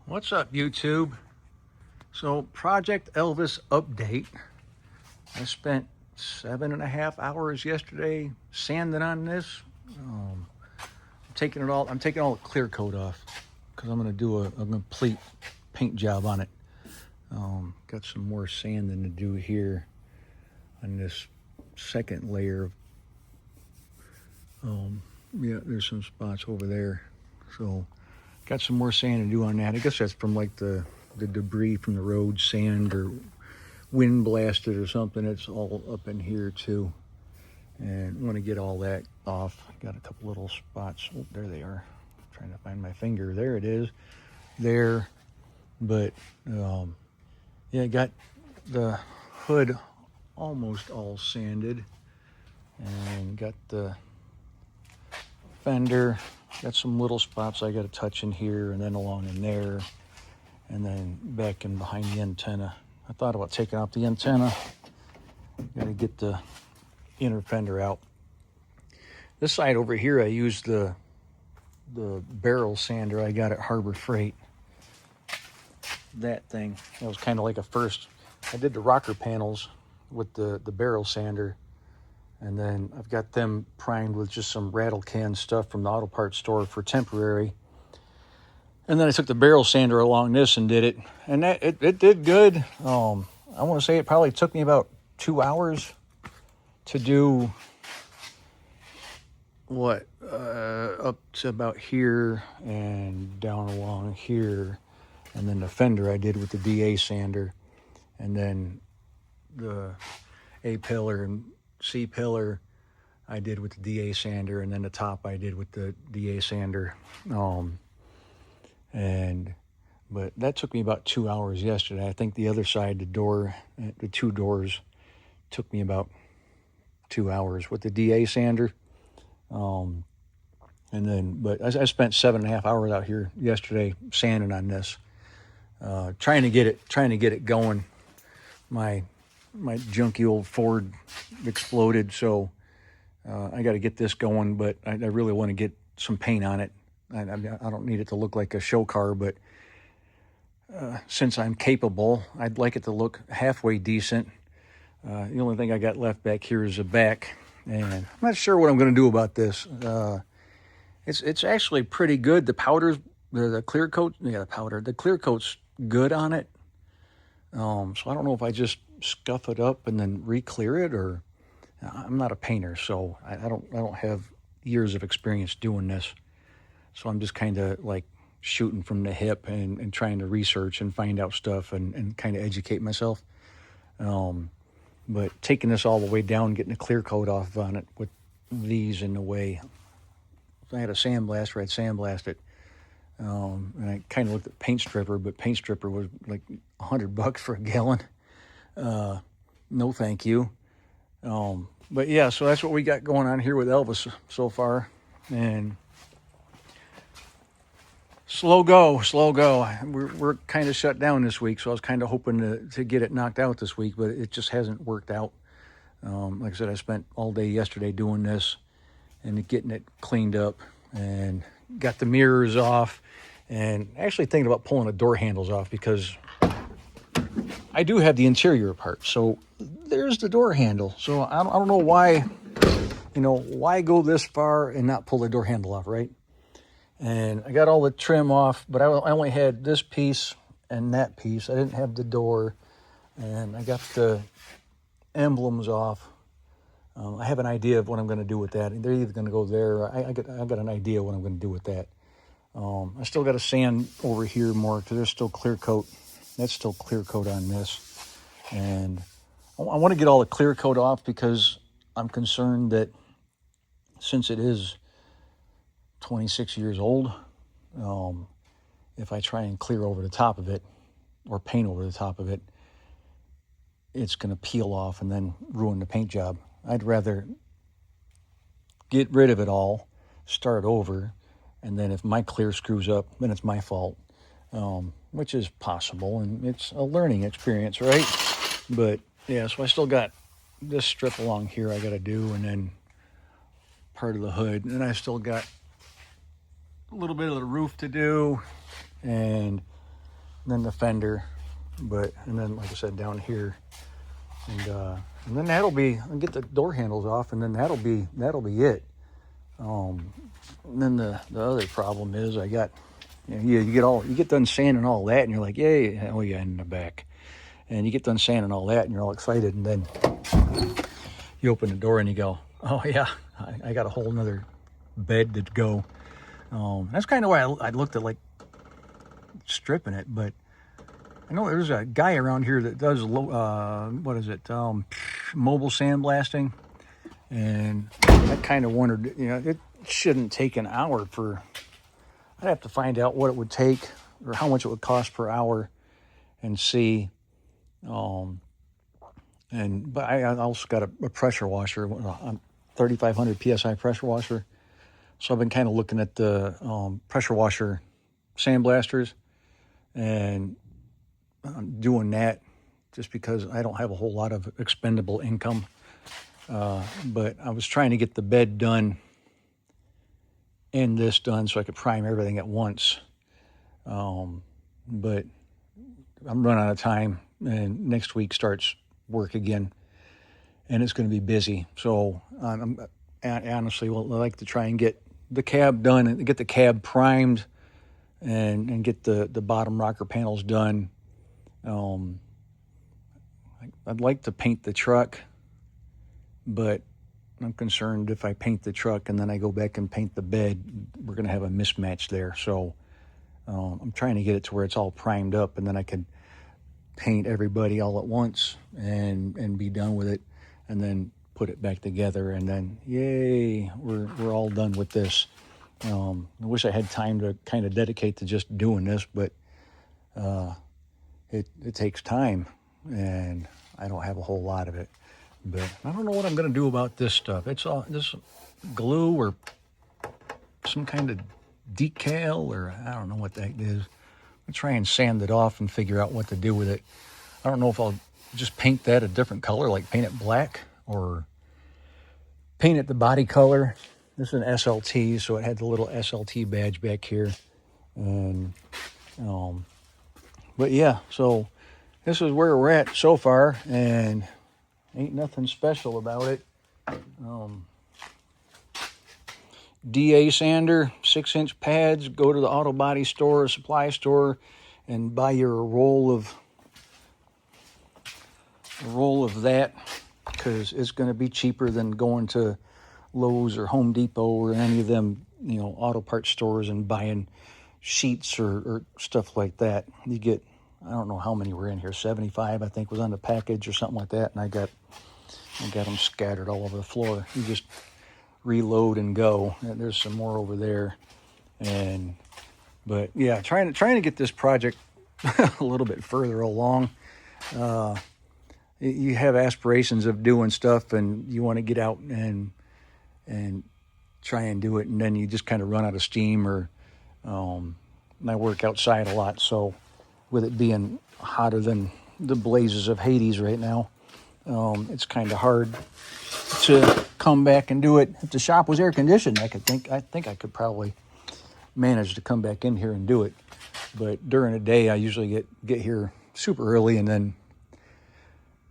What's up, YouTube? So, Project Elvis update. I spent 7.5 hours yesterday sanding on this. I'm taking all the clear coat off because I'm going to do a complete paint job on it. Got some more sanding to do here on this second layer. Yeah, there's some spots over there. So, got some more sand to do on that. I guess that's from like the debris from the road, sand or wind blasted or something. It's all up in here too. And I want to get all that off. Got a couple little spots. Oh, there they are. I'm trying to find my finger. There it is. There. But yeah, got the hood almost all sanded. And got the fender. Got some little spots I got to touch in here and then along in there. And then back in behind the antenna. I thought about taking out the antenna. Got to get the inner fender out. This side over here, I used the barrel sander I got at Harbor Freight. That thing, that was kind of like a first. I did the rocker panels with the barrel sander, and then I've got them primed with just some rattle can stuff from the auto parts store for temporary. And then I took the barrel sander along this and did it, and that it did good. I want to say it probably took me about 2 hours to do up to about here and down along here, and then the fender I did with the DA sander, and then the A pillar and C pillar I did with the DA sander, and then the top I did with the DA sander. But that took me about 2 hours yesterday. I think the other side, the two doors, took me about 2 hours with the DA sander. But I spent 7.5 hours out here yesterday sanding on this, trying to get it going. My junky old Ford exploded, so I got to get this going. But I really want to get some paint on it. I don't need it to look like a show car, but since I'm capable, I'd like it to look halfway decent. The only thing I got left back here is the back, and I'm not sure what I'm going to do about this. It's actually pretty good. The powders, the clear coat, the clear coat's good on it. So I don't know if I just scuff it up and then re-clear it, or I'm not a painter, so I don't have years of experience doing this. So I'm just kind of like shooting from the hip and trying to research and find out stuff and kind of educate myself. But taking this all the way down, getting a clear coat off on it with these in the way. If I had a sandblaster, I'd sandblast it. And I kind of looked at paint stripper, but paint stripper was like $100 for a gallon. No, thank you. But yeah, so that's what we got going on here with Elvis so far. And slow go. We're kind of shut down this week, so I was kind of hoping to get it knocked out this week, but it just hasn't worked out. Like I said, I spent all day yesterday doing this and getting it cleaned up, and got the mirrors off, and actually thinking about pulling the door handles off because I do have the interior part. So there's the door handle. So I don't know why, why go this far and not pull the door handle off, right? And I got all the trim off, but I only had this piece and that piece. I didn't have the door, and I got the emblems off. I have an idea of what I'm going to do with that. They're either going to go there. Or I got an idea what I'm going to do with that. I still got to sand over here more because there's still clear coat. That's still clear coat on this, and I want to get all the clear coat off because I'm concerned that since it is 26 years old, if I try and clear over the top of it or paint over the top of it, it's going to peel off and then ruin the paint job. I'd rather get rid of it all, start over, and then if my clear screws up, then it's my fault, which is possible, and it's a learning experience, right? But yeah, so I still got this strip along here I got to do, and then part of the hood, and I still got a little bit of the roof to do, and then the fender, and then like I said, down here, and then I'll get the door handles off, and then that'll be it. And then the other problem is I got, you get done sanding all that, and you're like, yay, oh yeah, in the back, and you get done sanding all that, and you're all excited, and then you open the door and you go, oh yeah, I got a whole nother bed to go. That's kind of why I looked at like stripping it, but I know there's a guy around here that does mobile sandblasting, and I kind of wondered, it shouldn't take an hour I'd have to find out what it would take or how much it would cost per hour and see. But I also got a pressure washer, a 3,500 PSI pressure washer. So I've been kind of looking at the pressure washer sandblasters and doing that just because I don't have a whole lot of expendable income. But I was trying to get the bed done and this done so I could prime everything at once. But I'm running out of time, and next week starts work again, and it's going to be busy. So I honestly would like to try and get the cab done and get the cab primed and get the bottom rocker panels done. I'd like to paint the truck, but I'm concerned if I paint the truck and then I go back and paint the bed, we're going to have a mismatch there. So I'm trying to get it to where it's all primed up, and then I can paint everybody all at once and be done with it, and then put it back together, and then yay, we're all done with this. I wish I had time to kind of dedicate to just doing this, but it takes time, and I don't have a whole lot of it. But I don't know what I'm going to do about this stuff. It's all this glue or some kind of decal, or I don't know what that is. I'll try and sand it off and figure out what to do with it. I don't know if I'll just paint that a different color, like paint it black, or paint it the body color. This is an SLT, so it had the little SLT badge back here. And but yeah, so this is where we're at so far, and ain't nothing special about it. DA sander, 6-inch pads. Go to the auto body store or supply store and buy your roll of that, because it's going to be cheaper than going to Lowe's or Home Depot or any of them, auto parts stores and buying sheets or stuff like that. You get, I don't know how many were in here, 75 I think was on the package or something like that, and I got them scattered all over the floor. You just reload and go. And there's some more over there, but yeah, trying to get this project a little bit further along. You have aspirations of doing stuff, and you want to get out and try and do it, and then you just kind of run out of steam. Or I work outside a lot, so with it being hotter than the blazes of Hades right now, it's kind of hard to come back and do it. If the shop was air conditioned, I think I could probably manage to come back in here and do it. But during the day, I usually get here super early and then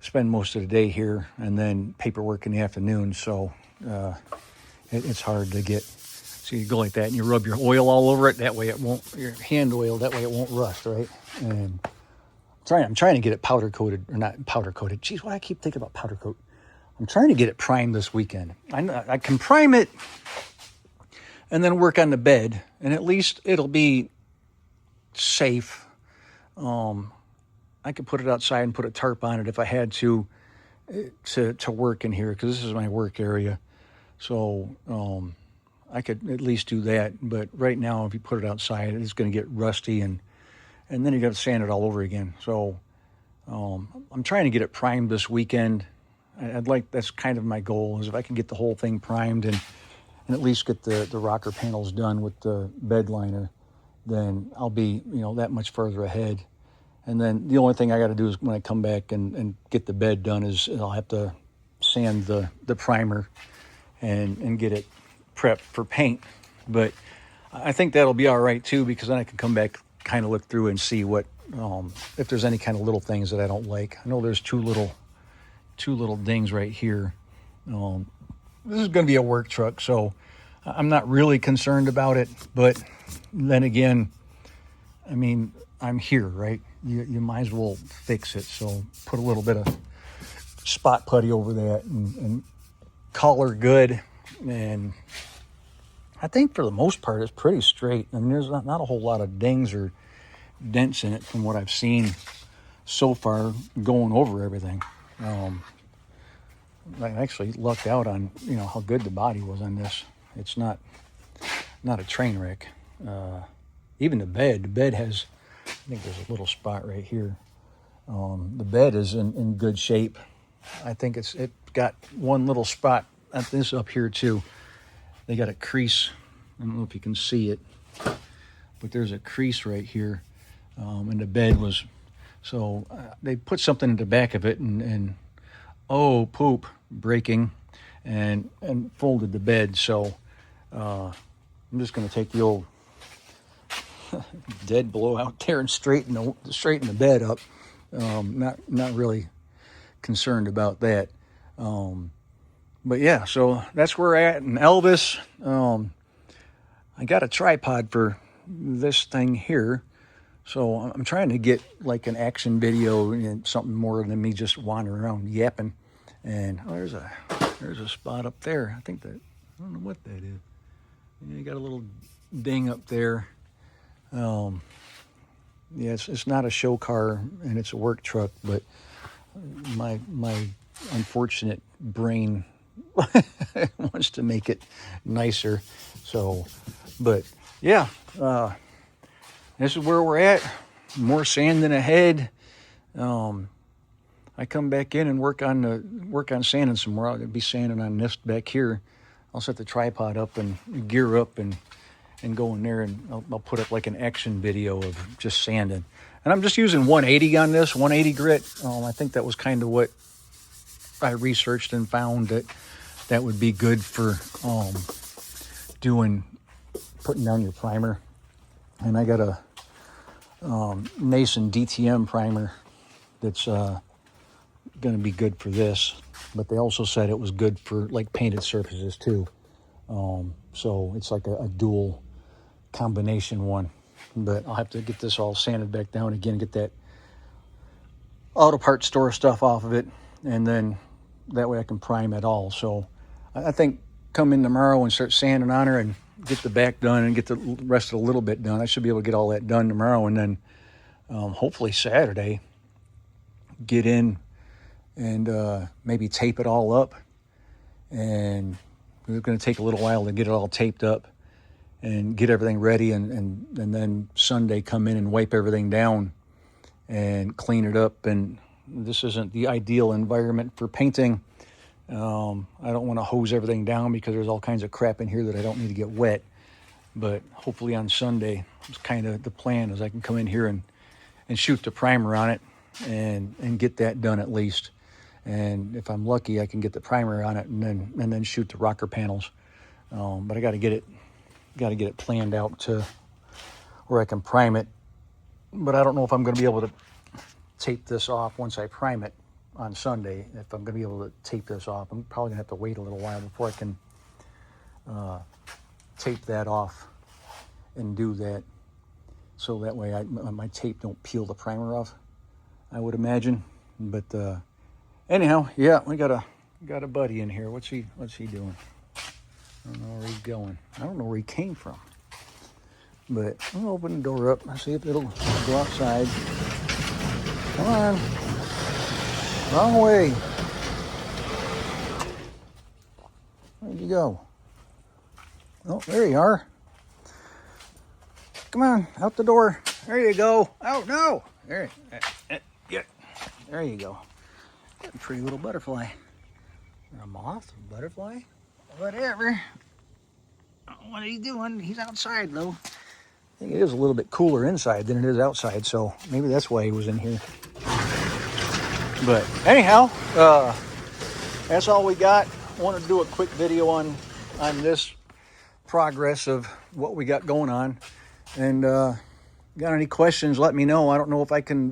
spend most of the day here, and then paperwork in the afternoon. So it's hard to get. So you go like that and you rub your oil all over it. That way it won't, your hand oil, that way it won't rust, right? And I'm trying to get it powder coated, or not powder coated. Geez, why I keep thinking about powder coat? I'm trying to get it primed this weekend. I can prime it and then work on the bed, and at least it'll be safe. I could put it outside and put a tarp on it if I had to work in here, because this is my work area. So I could at least do that. But right now, if you put it outside, it's going to get rusty, and then you got to sand it all over again. So I'm trying to get it primed this weekend. That's kind of my goal, is if I can get the whole thing primed and at least get the rocker panels done with the bed liner, then I'll be, that much further ahead. And then the only thing I got to do is when I come back and get the bed done is I'll have to sand the primer and get it prepped for paint. But I think that'll be all right too, because then I can come back, kind of look through and see what if there's any kind of little things that I don't like. I know there's two little dings right here. This is going to be a work truck, so I'm not really concerned about it. But then again, I mean, I'm here, right? You might as well fix it. So put a little bit of spot putty over that and call her good. And I think for the most part, it's pretty straight. I mean, there's not a whole lot of dings or dents in it from what I've seen so far going over everything. I actually lucked out on, how good the body was on this. It's not a train wreck. Even the bed has, I think there's a little spot right here. The bed is in good shape. I think it got one little spot at this up here too. They got a crease. I don't know if you can see it, but there's a crease right here. And the bed was, so they put something in the back of it and oh, poop, breaking, and folded the bed. So I'm just going to take the old dead blow out there and straighten the bed up. Not really concerned about that. But yeah, so that's where we're at. And Elvis, I got a tripod for this thing here. So I'm trying to get like an action video and something more than me just wandering around yapping. And there's a spot up there. I don't know what that is. You got a little ding up there. Yeah, it's not a show car and it's a work truck, but my unfortunate brain wants to make it nicer. So, but yeah, this is where we're at. More sanding ahead. I come back in and work on sanding some more. I'll be sanding on this back here. I'll set the tripod up and gear up and go in there, and I'll put up like an action video of just sanding. And I'm just using 180 on this, 180 grit. I think that was kind of what I researched and found that would be good for putting down your primer. And I got a Nason DTM primer that's going to be good for this, but they also said it was good for like painted surfaces too. So it's like a dual combination one, but I'll have to get this all sanded back down again, get that auto parts store stuff off of it, and then that way I can prime it all. So I think come in tomorrow and start sanding on her and get the back done and get the rest of the little bit done. I should be able to get all that done tomorrow, and then hopefully Saturday get in and maybe tape it all up. And it's going to take a little while to get it all taped up and get everything ready, and then Sunday come in and wipe everything down and clean it up. And this isn't the ideal environment for painting. I don't want to hose everything down because there's all kinds of crap in here that I don't need to get wet. But hopefully on Sunday, it's kind of the plan, is I can come in here and shoot the primer on it and get that done at least. And if I'm lucky, I can get the primer on it and then shoot the rocker panels. But I got to get it planned out to where I can prime it. But I don't know if I'm going to be able to tape this off once I prime it on Sunday. If I'm going to be able to tape this off, I'm probably going to have to wait a little while before I can tape that off and do that. So that way my tape don't peel the primer off, I would imagine. But anyhow, yeah, we got a buddy in here. What's he doing? I don't know where he's going. I don't know where he came from. But I'll open the door up and see if it'll go outside. Come on. Wrong way. Where'd you go? Oh, there you are. Come on, out the door. There you go. Oh, no. There you go. A pretty little butterfly. A moth? A butterfly? Whatever. What are you doing? He's outside, though. I think it is a little bit cooler inside than it is outside, so maybe that's why he was in here. But anyhow, that's all we got. I wanted to do a quick video on this progress of what we got going on. And got any questions, let me know. I don't know if I can